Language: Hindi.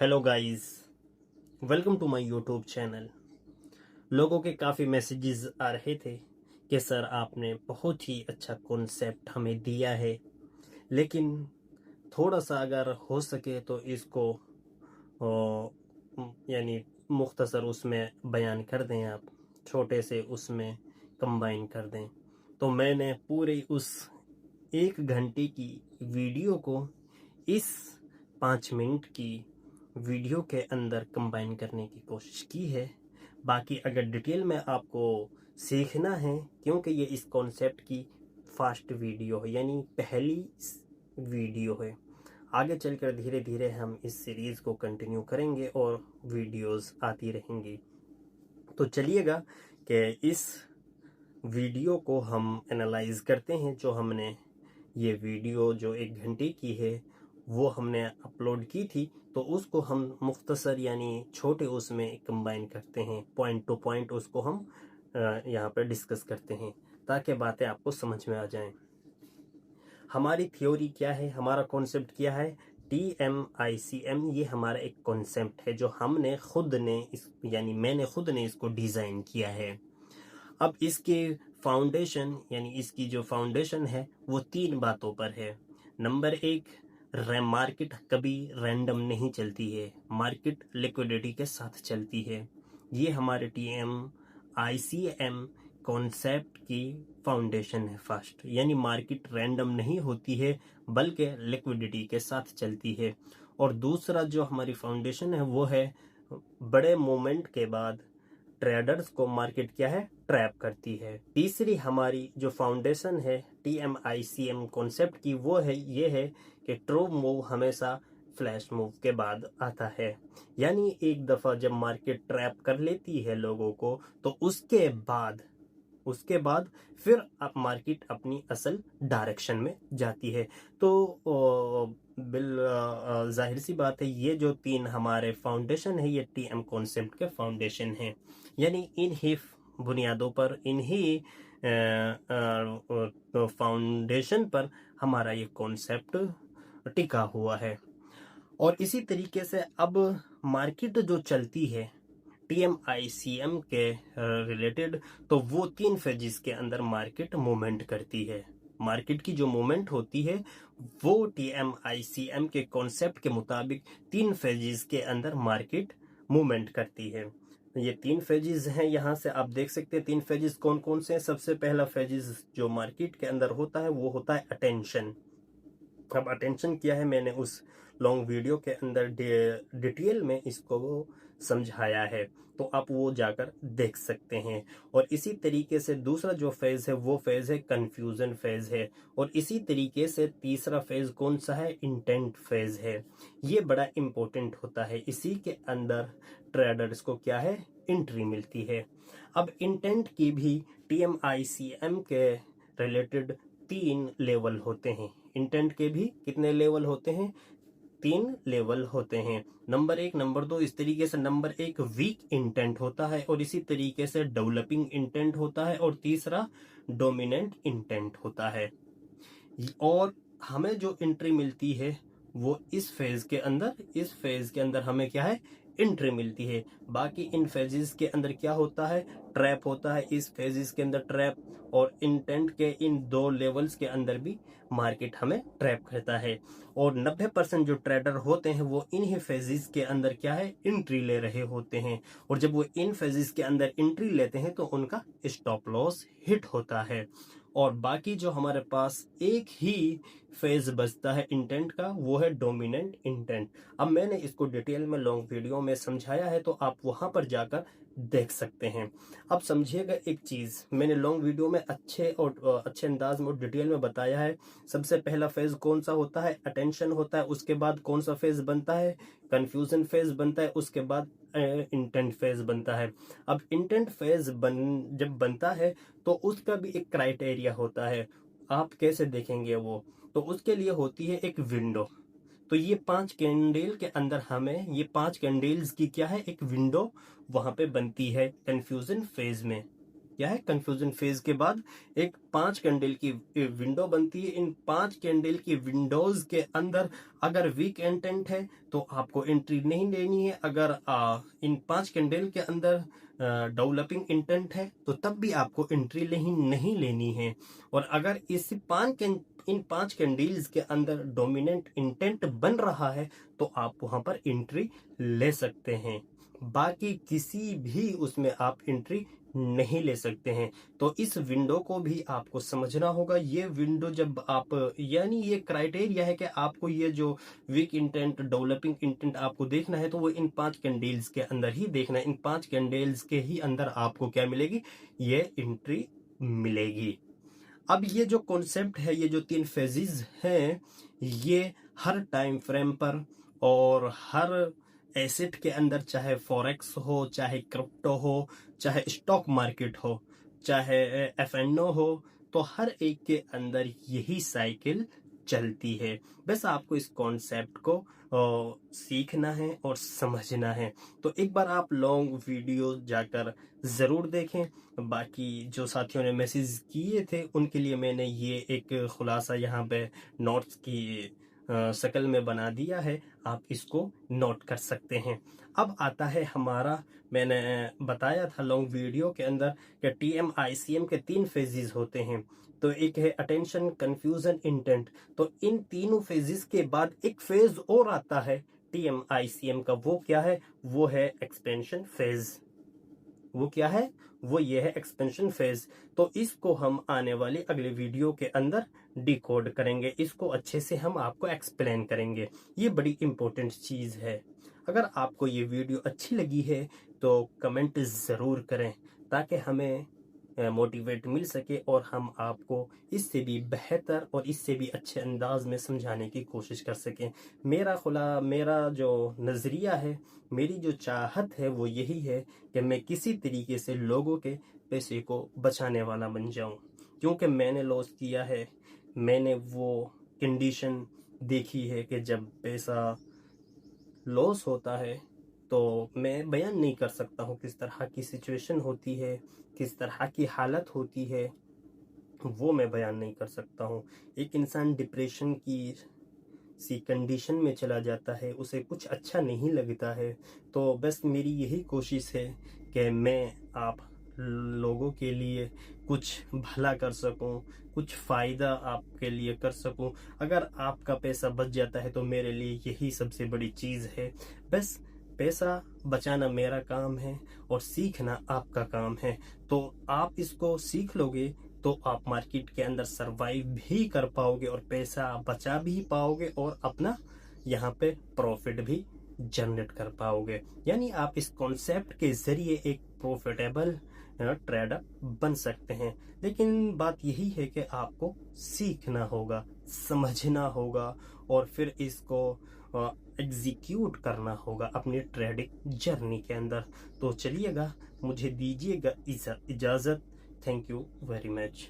Hello guys, welcome to my YouTube channel. लोगों के काफ़ी मैसेजेस आ रहे थे कि सर आपने बहुत ही अच्छा कॉन्सेप्ट हमें दिया है, लेकिन थोड़ा सा अगर हो सके तो इसको यानी मुख्तसर उसमें बयान कर दें, आप छोटे से उसमें कंबाइन कर दें। तो मैंने पूरी उस 1 घंटे की वीडियो को इस 5 मिनट की वीडियो के अंदर कंबाइन करने की कोशिश की है। बाकी अगर डिटेल में आपको सीखना है, क्योंकि ये इस कॉन्सेप्ट की फास्ट वीडियो है, यानी पहली वीडियो है, आगे चलकर धीरे धीरे हम इस सीरीज़ को कंटिन्यू करेंगे और वीडियोस आती रहेंगी। तो चलिएगा कि इस वीडियो को हम एनालाइज करते हैं। जो हमने ये वीडियो जो 1 घंटे की है वो हमने अपलोड की थी, तो उसको हम मुख्तसर यानी छोटे उसमें कंबाइन करते हैं, पॉइंट टू पॉइंट उसको हम यहाँ पर डिस्कस करते हैं ताकि बातें आपको समझ में आ जाएं। हमारी थ्योरी क्या है, हमारा कॉन्सेप्ट क्या है? TMICM ये हमारा एक कॉन्सेप्ट है जो हमने खुद ने यानी मैंने खुद ने इसको डिज़ाइन किया है। अब इसके फाउंडेशन यानी इसकी जो फाउंडेशन है वो 3 बातों पर है। नंबर 1, मार्केट कभी रैंडम नहीं चलती है, मार्केट लिक्विडिटी के साथ चलती है। ये हमारे TMICM कॉन्सेप्ट की फाउंडेशन है फर्स्ट, यानी मार्केट रैंडम नहीं होती है बल्कि लिक्विडिटी के साथ चलती है। और दूसरा जो हमारी फाउंडेशन है वो है बड़े मोमेंट के बाद ट्रेडर्स को मार्केट क्या है, ट्रैप करती है। तीसरी हमारी जो फाउंडेशन है TMICM कॉन्सेप्ट की वो है ये है कि ट्रू मूव हमेशा फ्लैश मूव के बाद आता है, यानी एक दफ़ा जब मार्केट ट्रैप कर लेती है लोगों को तो उसके बाद फिर अब मार्केट अपनी असल डायरेक्शन में जाती है। तो जाहिर सी बात है ये जो 3 हमारे फाउंडेशन है ये TM कॉन्सेप्ट के फाउंडेशन है, यानी इन ही बुनियादों पर, इन ही फाउंडेशन पर हमारा ये कॉन्सेप्ट टिका हुआ है। और इसी तरीके से अब मार्केट जो चलती है TMICM के रिलेटेड, तो वो 3 फेजेस के अंदर मार्केट मूवमेंट करती है। मार्केट की जो मूवमेंट होती है वो TMICM के कॉन्सेप्ट के मुताबिक 3 फेजेस के अंदर मार्केट मूवमेंट करती है। ये 3 फेजेस हैं, यहाँ से आप देख सकते हैं 3 फेजेस कौन कौन से हैं। सबसे पहला फेजेस जो मार्केट के अंदर होता है वो होता है अटेंशन। अब अटेंशन क्या है, मैंने उस लॉन्ग वीडियो के अंदर डिटेल में इसको समझाया है, तो आप वो जाकर देख सकते हैं। और इसी तरीके से दूसरा जो फेज है वो फेज है कंफ्यूजन फेज है। और इसी तरीके से तीसरा फेज कौन सा है, इंटेंट फेज है। ये बड़ा इंपॉर्टेंट होता है, इसी के अंदर ट्रेडर्स को क्या है, एंट्री मिलती है। अब इंटेंट की भी TMICM के रिलेटेड 3 लेवल होते हैं। इंटेंट के भी कितने लेवल होते हैं, 3 लेवल होते हैं। नंबर 1, नंबर 2, इस तरीके से नंबर 1 वीक इंटेंट होता है, और इसी तरीके से डेवलपिंग इंटेंट होता है, और तीसरा डोमिनेंट इंटेंट होता है। और हमें जो एंट्री मिलती है वो इस फेज के अंदर हमें क्या है, एंट्री मिलती है। बाकी इन फेजेस के अंदर क्या होता है, ट्रैप होता है। इस फेजेस के अंदर ट्रैप, और इंटेंट के इन 2 लेवल्स के अंदर भी मार्केट हमें ट्रैप करता है। और 90% जो ट्रेडर होते हैं वो इन ही फेजेस के अंदर क्या है, एंट्री ले रहे होते हैं। और जब वो इन फेजेस के अंदर एंट्री लेते हैं तो उनका स्टॉप लॉस हिट होता है। और बाकी जो हमारे पास एक ही फेज बचता है इंटेंट का, वो है डोमिनेंट इंटेंट। अब मैंने इसको डिटेल में लॉन्ग वीडियो में समझाया है, तो आप वहां पर जाकर देख सकते हैं। अब समझिएगा एक चीज, मैंने लॉन्ग वीडियो में अच्छे अंदाज में और डिटेल में बताया है। सबसे पहला फेज कौन सा होता है, अटेंशन होता है। उसके बाद कौन सा फेज बनता है, कंफ्यूजन फेज बनता है। उसके बाद इंटेंट फेज बनता है। अब इंटेंट फेज जब बनता है तो उसका भी एक क्राइटेरिया होता है। आप कैसे देखेंगे वो, तो उसके लिए होती है एक विंडो। तो ये 5 कैंडल के अंदर हमें ये 5 कैंडल्स की क्या है, एक विंडो वहां पे बनती है कंफ्यूजन फेज में। क्या है, कंफ्यूजन फेज के बाद एक 5 कैंडल की विंडो बनती है। इन 5 कैंडल की विंडोज के अंदर अगर वीक इंटेंट है तो आपको एंट्री नहीं लेनी है। अगर इन 5 कैंडल के अंदर डेवलपिंग इंटेंट है तो तब भी आपको एंट्री नहीं लेनी है। और अगर इन 5 कैंडल्स के अंदर डोमिनेंट इंटेंट बन रहा है तो आप वहां पर एंट्री ले सकते हैं। बाकी किसी भी उसमें आप एंट्री नहीं ले सकते हैं। तो इस विंडो को भी आपको समझना होगा। ये विंडो जब आप, यानी ये क्राइटेरिया है कि आपको ये जो वीक इंटेंट, डेवलपिंग इंटेंट आपको देखना है तो वो इन 5 कैंडल्स के अंदर ही देखना है। इन 5 कैंडल्स के ही अंदर आपको क्या मिलेगी, ये एंट्री मिलेगी। अब ये जो कॉन्सेप्ट है, ये जो 3 फेजेस हैं, ये हर टाइम फ्रेम पर और हर एसेट के अंदर, चाहे फॉरेक्स हो, चाहे क्रिप्टो हो, चाहे स्टॉक मार्केट हो, चाहे एफएनओ हो, तो हर एक के अंदर यही साइकिल चलती है। बस आपको इस कॉन्सेप्ट को सीखना है और समझना है। तो एक बार आप लॉन्ग वीडियो जाकर जरूर देखें। बाकी जो साथियों ने मैसेज किए थे उनके लिए मैंने ये एक खुलासा यहाँ पे नोट्स की शक्ल में बना दिया है, आप इसको नोट कर सकते हैं। अब आता है हमारा, मैंने बताया था लॉन्ग वीडियो के अंदर कि TMICM के 3 फेजेस होते हैं। तो एक है अटेंशन, कंफ्यूजन, इंटेंट। तो इन तीनों फेजेस के बाद एक फेज और आता है TMICM का। वो क्या है, वो है एक्सपेंशन फेज। वो क्या है, वो ये है एक्सपेंशन फेज। तो इसको हम आने वाली अगले वीडियो के अंदर डिकोड करेंगे, इसको अच्छे से हम आपको एक्सप्लेन करेंगे। ये बड़ी इंपॉर्टेंट चीज है। अगर आपको ये वीडियो अच्छी लगी है तो कमेंट जरूर करें ताकि हमें मोटिवेट मिल सके और हम आपको इससे भी बेहतर और इससे भी अच्छे अंदाज में समझाने की कोशिश कर सकें। मेरा जो नज़रिया है, मेरी जो चाहत है वो यही है कि मैं किसी तरीके से लोगों के पैसे को बचाने वाला बन जाऊं। क्योंकि मैंने लॉस किया है, मैंने वो कंडीशन देखी है कि जब पैसा लॉस होता है तो मैं बयान नहीं कर सकता हूँ किस तरह की सिचुएशन होती है, किस तरह की हालत होती है, वो मैं बयान नहीं कर सकता हूँ। एक इंसान डिप्रेशन की सी कंडीशन में चला जाता है, उसे कुछ अच्छा नहीं लगता है। तो बस मेरी यही कोशिश है कि मैं आप लोगों के लिए कुछ भला कर सकूं, कुछ फ़ायदा आपके लिए कर सकूं। अगर आपका पैसा बच जाता है तो मेरे लिए यही सबसे बड़ी चीज़ है। बस पैसा बचाना मेरा काम है और सीखना आपका काम है। तो आप इसको सीख लोगे तो आप मार्केट के अंदर सरवाइव भी कर पाओगे और पैसा बचा भी पाओगे और अपना यहाँ पे प्रॉफिट भी जनरेट कर पाओगे। यानी आप इस कॉन्सेप्ट के जरिए एक प्रॉफिटेबल ट्रेडर बन सकते हैं। लेकिन बात यही है कि आपको सीखना होगा, समझना होगा और फिर इसको एग्जीक्यूट करना होगा अपनी ट्रेडिंग जर्नी के अंदर। तो चलिएगा, मुझे दीजिएगा इजाज़त। Thank you very much.